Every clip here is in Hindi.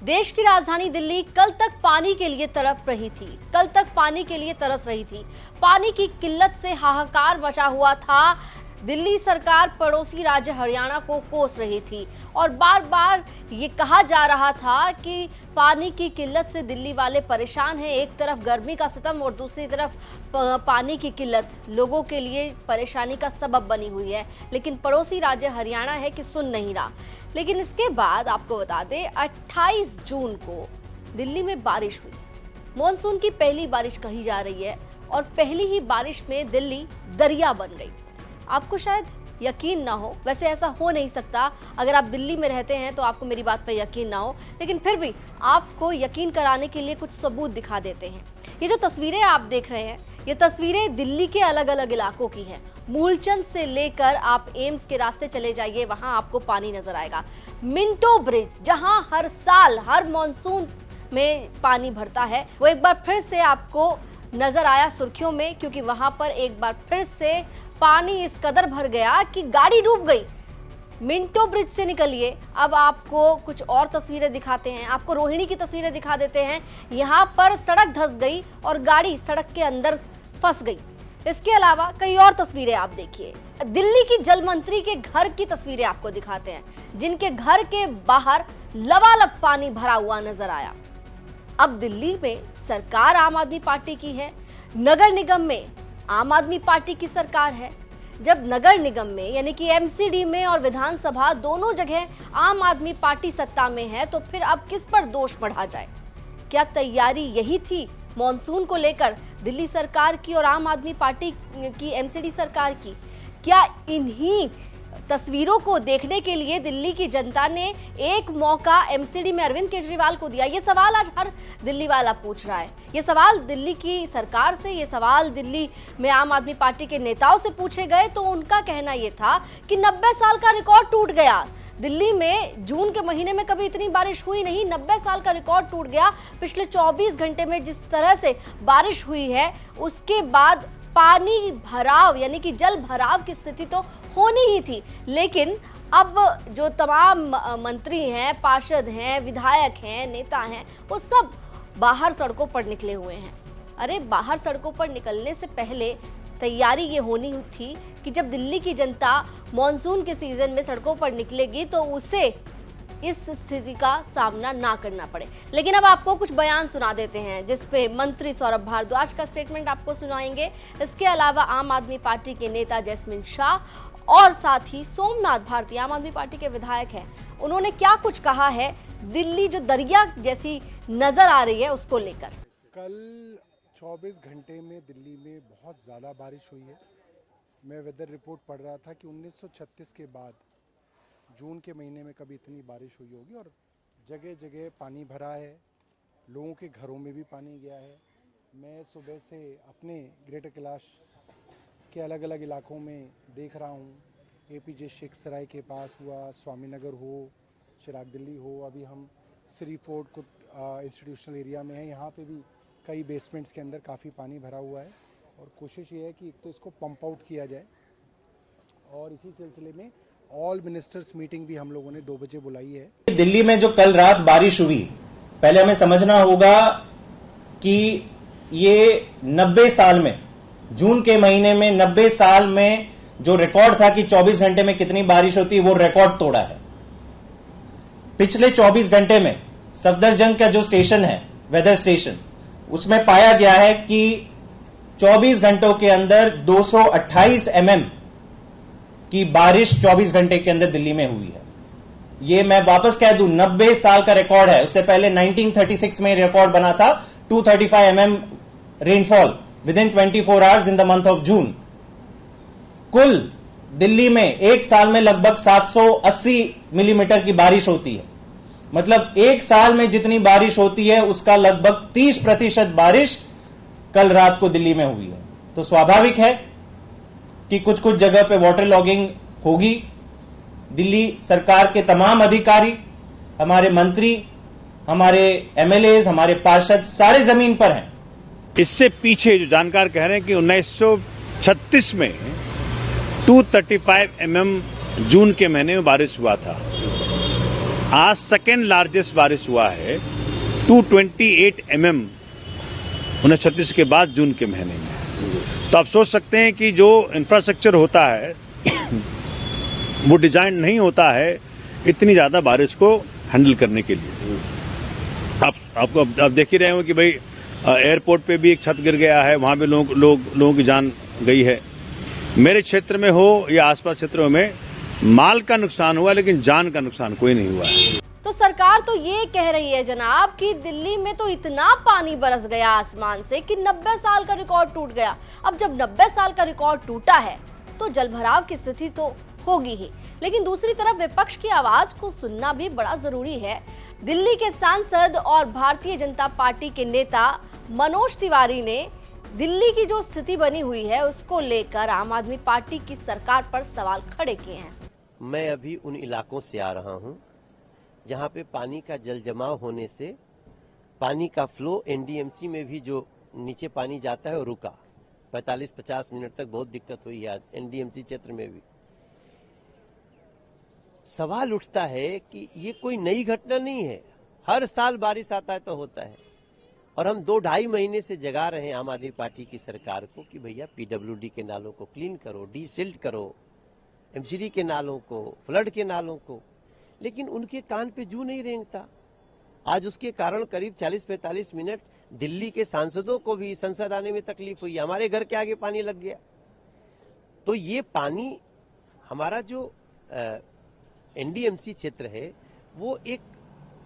देश की राजधानी दिल्ली कल तक पानी के लिए तड़प रही थी, कल तक पानी के लिए तरस रही थी। पानी की किल्लत से हाहाकार मचा हुआ था। दिल्ली सरकार पड़ोसी राज्य हरियाणा को कोस रही थी और बार बार ये कहा जा रहा था कि पानी की किल्लत से दिल्ली वाले परेशान हैं। एक तरफ गर्मी का सितम और दूसरी तरफ पानी की किल्लत लोगों के लिए परेशानी का सबब बनी हुई है, लेकिन पड़ोसी राज्य हरियाणा है कि सुन नहीं रहा। लेकिन इसके बाद आपको बता दें 28 जून को दिल्ली में बारिश हुई। मॉनसून की पहली बारिश कही जा रही है और पहली ही बारिश में दिल्ली दरिया बन गई। आपको शायद यकीन ना हो, वैसे ऐसा हो नहीं सकता। अगर आप दिल्ली में रहते हैं तो आपको मेरी बात पर यकीन ना हो, लेकिन फिर भी आपको यकीन कराने के लिए कुछ सबूत दिखा देते हैं। ये जो तस्वीरें आप देख रहे हैं, ये तस्वीरें दिल्ली के अलग अलग इलाकों की हैं। मूलचंद से लेकर आप एम्स के रास्ते चले जाइए, वहां आपको पानी नजर आएगा। मिंटो ब्रिज, जहां हर साल हर मॉनसून में पानी भरता है, वो एक बार फिर से आपको नजर आया सुर्खियों में, क्योंकि वहां पर एक बार फिर से पानी इस कदर भर गया कि गाड़ी डूब गई। मिंटो ब्रिज से निकलिए, अब आपको कुछ और तस्वीरें दिखाते हैं। आपको रोहिणी की तस्वीरें दिखा देते हैं। यहाँ पर सड़क धंस गई और गाड़ी सड़क के अंदर फंस गई। इसके अलावा कई और तस्वीरें आप देखिए। दिल्ली की जल मंत्री के घर की तस्वीरें आपको दिखाते हैं, जिनके घर के बाहर लबालब पानी भरा हुआ नजर आया। अब दिल्ली में सरकार आम आदमी पार्टी की है, नगर निगम में आम आदमी पार्टी की सरकार है। जब नगर निगम में यानी कि एमसीडी में और विधानसभा दोनों जगह आम आदमी पार्टी सत्ता में है, तो फिर अब किस पर दोष बढ़ा जाए? क्या तैयारी यही थी मॉनसून को लेकर दिल्ली सरकार की और आम आदमी पार्टी की एमसीडी सरकार की? क्या इन्हीं तस्वीरों को देखने के लिए दिल्ली की जनता ने एक मौका एमसीडी में अरविंद केजरीवाल को दिया? ये सवाल आज हर दिल्ली वाला पूछ रहा है। ये सवाल दिल्ली की सरकार से, ये सवाल दिल्ली में आम आदमी पार्टी के नेताओं से पूछे गए तो उनका कहना यह था कि 90 साल का रिकॉर्ड टूट गया। दिल्ली में जून के महीने में कभी इतनी बारिश हुई नहीं, 90 साल का रिकॉर्ड टूट गया। पिछले 24 घंटे में जिस तरह से बारिश हुई है, उसके बाद पानी भराव यानी कि जल भराव की स्थिति तो होनी ही थी। लेकिन अब जो तमाम मंत्री हैं, पार्षद हैं, विधायक हैं, नेता हैं, वो सब बाहर सड़कों पर निकले हुए हैं। अरे बाहर सड़कों पर निकलने से पहले तैयारी ये होनी थी कि जब दिल्ली की जनता मॉनसून के सीजन में सड़कों पर निकलेगी तो उसे इस स्थिति का सामना ना करना पड़े। लेकिन अब आपको कुछ बयान सुना देते हैं, जिसपे मंत्री सौरभ भारद्वाज का स्टेटमेंट आपको सुनाएंगे। इसके अलावा आम आदमी पार्टी के नेता जैस्मिन शाह और साथ ही सोमनाथ भारती, आम आदमी पार्टी के विधायक हैं, उन्होंने क्या कुछ कहा है दिल्ली जो दरिया जैसी नजर आ रही है उसको लेकर। कल 24 घंटे में दिल्ली में बहुत ज़्यादा बारिश हुई है। मैं वेदर रिपोर्ट पढ़ रहा था कि 1936 के बाद जून के महीने में कभी इतनी बारिश हुई होगी और जगह जगह पानी भरा है, लोगों के घरों में भी पानी गया है। मैं सुबह से अपने ग्रेटर कैलाश के अलग अलग इलाकों में देख रहा हूँ। एपीजे शेख सराय के पास हुआ, स्वामी नगर हो, चिराग दिल्ली हो, अभी हम श्री फोर्ट को इंस्टीट्यूशनल एरिया में हैं, यहाँ पे भी कई बेसमेंट्स के अंदर काफ़ी पानी भरा हुआ है। और कोशिश ये है कि एक तो इसको पंप आउट किया जाए, और इसी सिलसिले में ऑल मिनिस्टर्स मीटिंग भी हम लोगों ने 2 बजे बुलाई है। दिल्ली में जो कल रात बारिश हुई, पहले हमें समझना होगा कि ये 90 साल में, जून के महीने में 90 साल में जो रिकॉर्ड था कि 24 घंटे में कितनी बारिश होती, वो रिकॉर्ड तोड़ा है। पिछले 24 घंटे में सफदरजंग का जो स्टेशन है, वेदर स्टेशन, उसमें पाया गया है कि 24 घंटों के अंदर 228 mm की बारिश 24 घंटे के अंदर दिल्ली में हुई है। ये मैं वापस कह दूं, 90 साल का रिकॉर्ड है। उससे पहले 1936 में रिकॉर्ड बना था 235 mm rainfall with in 24 hours in the month of June. कुल दिल्ली में एक साल में लगभग 780 मिलीमीटर की बारिश होती है। मतलब एक साल में जितनी बारिश होती है उसका लगभग 30% बारिश कल रात को दिल्ली में हुई है। तो स्वाभाविक है कि कुछ कुछ जगह पे वाटर लॉगिंग होगी। दिल्ली सरकार के तमाम अधिकारी, हमारे मंत्री, हमारे एमएलएज, हमारे पार्षद सारे जमीन पर हैं। इससे पीछे जो जानकार कह रहे हैं कि 1936 में 235 mm जून के महीने में बारिश हुआ था। आज सेकेंड लार्जेस्ट बारिश हुआ है 228 mm 1936 के बाद जून के महीने में। तो आप सोच सकते हैं कि जो इंफ्रास्ट्रक्चर होता है वो डिजाइन नहीं होता है इतनी ज्यादा बारिश को हैंडल करने के लिए। आप देख ही रहे हो कि भाई एयरपोर्ट पे भी एक छत गिर गया है, वहां भी लोगों की जान गई है। मेरे क्षेत्र में हो या आसपास क्षेत्रों में माल का नुकसान हुआ लेकिन जान का नुकसान कोई नहीं हुआ है। तो सरकार तो ये कह रही है जनाब कि दिल्ली में तो इतना पानी बरस गया आसमान से कि 90 साल का रिकॉर्ड टूट गया। अब जब 90 साल का रिकॉर्ड टूटा है तो जलभराव की स्थिति तो होगी ही, लेकिन दूसरी तरफ विपक्ष की आवाज को सुनना भी बड़ा जरूरी है। दिल्ली के सांसद और भारतीय जनता पार्टी के नेता मनोज तिवारी ने दिल्ली की जो स्थिति बनी हुई है उसको लेकर आम आदमी पार्टी की सरकार पर सवाल खड़े किए हैं। मैं अभी उन इलाकों से आ रहा हूं जहां पे पानी का जल जमाव होने से पानी का फ्लो एनडीएमसी में भी जो नीचे पानी जाता है वो रुका। 45-50 मिनट तक बहुत दिक्कत हुई है एनडीएमसी क्षेत्र में भी। सवाल उठता है कि ये कोई नई घटना नहीं है, हर साल बारिश आता है तो होता है। और हम 2-2.5 महीने से जगा रहे हैं आम आदमी पार्टी की सरकार को कि भैया पीडब्ल्यूडी के नालों को क्लीन करो, डीसिल्ट करो, एमसीडी के नालों को, फ्लड के नालों को, लेकिन उनके कान पे जू नहीं रेंगता। आज उसके कारण करीब 40-45 मिनट दिल्ली के सांसदों को भी संसद आने में तकलीफ हुई। हमारे घर के आगे पानी लग गया। तो ये पानी हमारा जो एनडीएमसी क्षेत्र है वो एक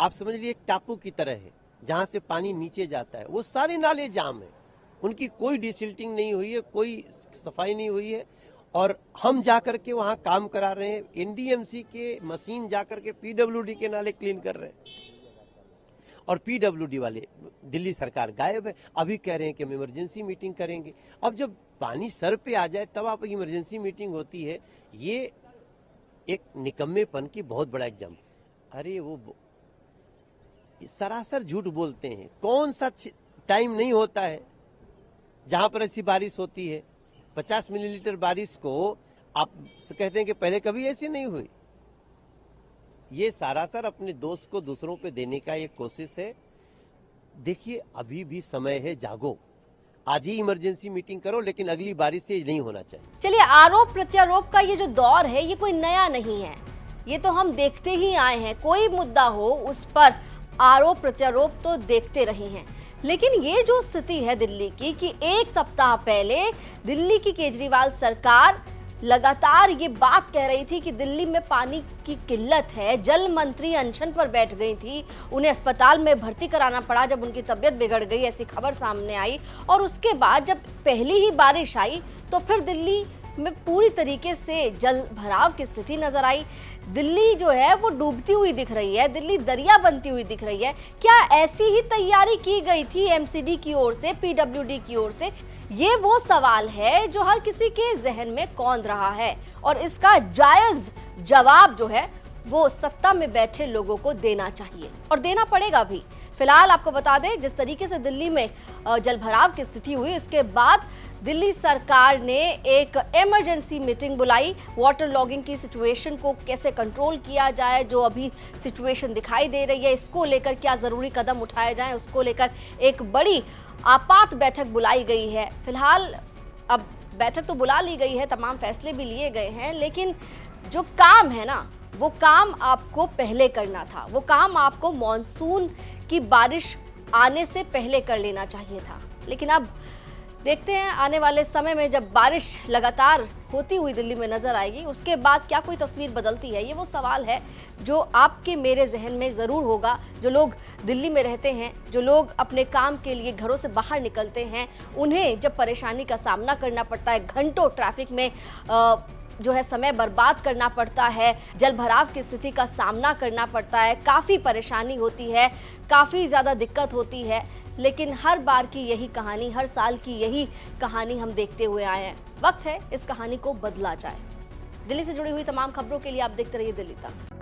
आप समझ लीजिए एक टापू की तरह है जहां से पानी नीचे जाता है। वो सारे नाले जाम है, उनकी कोई डिसिल्टिंग नहीं हुई है, कोई सफाई नहीं हुई है। और हम जाकर के वहां काम करा रहे हैं, एनडीएमसी के मशीन जाकर के पीडब्ल्यूडी के नाले क्लीन कर रहे हैं और पीडब्ल्यूडी वाले दिल्ली सरकार गायब है। अभी कह रहे हैं कि हम इमरजेंसी मीटिंग करेंगे। अब जब पानी सर पे आ जाए तब आप इमरजेंसी मीटिंग होती है, ये एक निकम्मेपन की बहुत बड़ा एग्जाम्पल। अरे वो सरासर झूठ बोलते हैं। कौन सा टाइम नहीं होता है जहां पर ऐसी बारिश होती है? 50 मिलीलीटर बारिश को आप कहते हैं कि पहले कभी ऐसी नहीं हुई। ये सरासर अपने दोस्त को दूसरों पे देने का एक कोशिश है। देखिए अभी भी समय है, जागो, आज ही इमरजेंसी मीटिंग करो, लेकिन अगली बारिश से नहीं होना चाहिए। चलिए, आरोप प्रत्यारोप का ये जो दौर है ये कोई नया नहीं है, ये तो हम देखते ही आए हैं। कोई मुद्दा हो उस पर आरोप प्रत्यारोप तो देखते रहे हैं। लेकिन ये जो स्थिति है दिल्ली की कि एक सप्ताह पहले दिल्ली की केजरीवाल सरकार लगातार ये बात कह रही थी कि दिल्ली में पानी की किल्लत है, जल मंत्री अनशन पर बैठ गई थी, उन्हें अस्पताल में भर्ती कराना पड़ा जब उनकी तबीयत बिगड़ गई, ऐसी खबर सामने आई। और उसके बाद जब पहली ही बारिश आई तो फिर दिल्ली में पूरी तरीके से जल भराव की स्थिति नजर आई। दिल्ली जो है वो डूबती हुई दिख रही है, दिल्ली दरिया बनती हुई दिख रही है। क्या ऐसी ही तैयारी की गई थी एमसीडी की ओर से, पीडब्ल्यूडी की ओर से? ये वो सवाल है जो हर किसी के जहन में कौंध रहा है और इसका जायज जवाब जो है वो सत्ता में बैठे लोगों को देना चाहिए और देना पड़ेगा भी। फिलहाल आपको बता दें, जिस तरीके से दिल्ली में जलभराव की स्थिति हुई उसके बाद दिल्ली सरकार ने एक इमरजेंसी मीटिंग बुलाई। वाटर लॉगिंग की सिचुएशन को कैसे कंट्रोल किया जाए, जो अभी सिचुएशन दिखाई दे रही है, इसको लेकर क्या जरूरी कदम उठाए जाएं, उसको लेकर एक बड़ी आपात बैठक बुलाई गई है। फिलहाल अब बैठक तो बुला ली गई है, तमाम फैसले भी लिए गए हैं, लेकिन जो काम है ना वो काम आपको पहले करना था, वो काम आपको मॉनसून की बारिश आने से पहले कर लेना चाहिए था। लेकिन अब देखते हैं आने वाले समय में जब बारिश लगातार होती हुई दिल्ली में नजर आएगी उसके बाद क्या कोई तस्वीर बदलती है। ये वो सवाल है जो आपके मेरे जहन में ज़रूर होगा। जो लोग दिल्ली में रहते हैं, जो लोग अपने काम के लिए घरों से बाहर निकलते हैं, उन्हें जब परेशानी का सामना करना पड़ता है, घंटों ट्रैफिक में जो है समय बर्बाद करना पड़ता है, जलभराव की स्थिति का सामना करना पड़ता है, काफ़ी परेशानी होती है, काफ़ी ज़्यादा दिक्कत होती है। लेकिन हर बार की यही कहानी, हर साल की यही कहानी हम देखते हुए आए हैं। वक्त है इस कहानी को बदला जाए। दिल्ली से जुड़ी हुई तमाम खबरों के लिए आप देखते रहिए दिल्ली तक।